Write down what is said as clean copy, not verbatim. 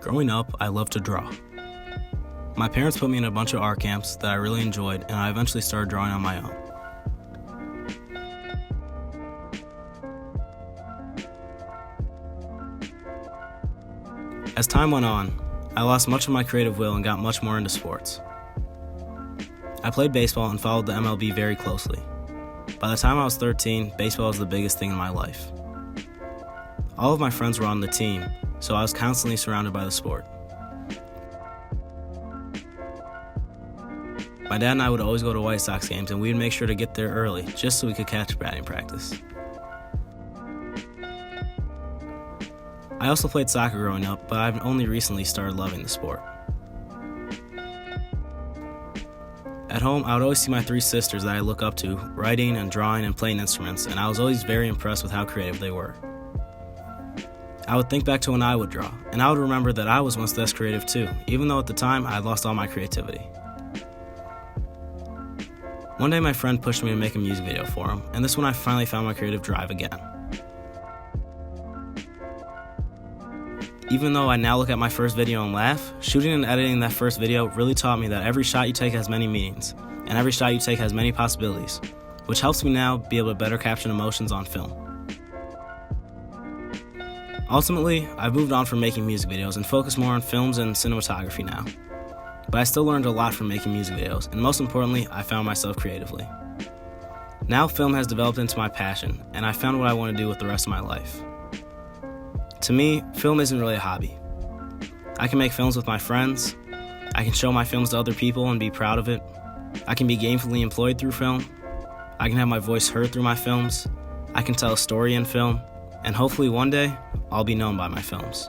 Growing up, I loved to draw. My parents put me in a bunch of art camps that I really enjoyed, and I eventually started drawing on my own. As time went on, I lost much of my creative will and got much more into sports. I played baseball and followed the MLB very closely. By the time I was 13, baseball was the biggest thing in my life. All of my friends were on the team, so I was constantly surrounded by the sport. My dad and I would always go to White Sox games, and we would make sure to get there early just so we could catch batting practice. I also played soccer growing up, but I've only recently started loving the sport. At home, I would always see my three sisters that I look up to, writing and drawing and playing instruments, and I was always very impressed with how creative they were. I would think back to when I would draw, and I would remember that I was once this creative too, even though at the time I had lost all my creativity. One day my friend pushed me to make a music video for him, and this one I finally found my creative drive again. Even though I now look at my first video and laugh, shooting and editing that first video really taught me that every shot you take has many meanings, and every shot you take has many possibilities, which helps me now be able to better capture emotions on film. Ultimately, I've moved on from making music videos and focus more on films and cinematography now. But I still learned a lot from making music videos, and most importantly, I found myself creatively. Now film has developed into my passion, and I found what I want to do with the rest of my life. To me, film isn't really a hobby. I can make films with my friends, I can show my films to other people and be proud of it, I can be gainfully employed through film, I can have my voice heard through my films, I can tell a story in film, and hopefully one day, I'll be known by my films.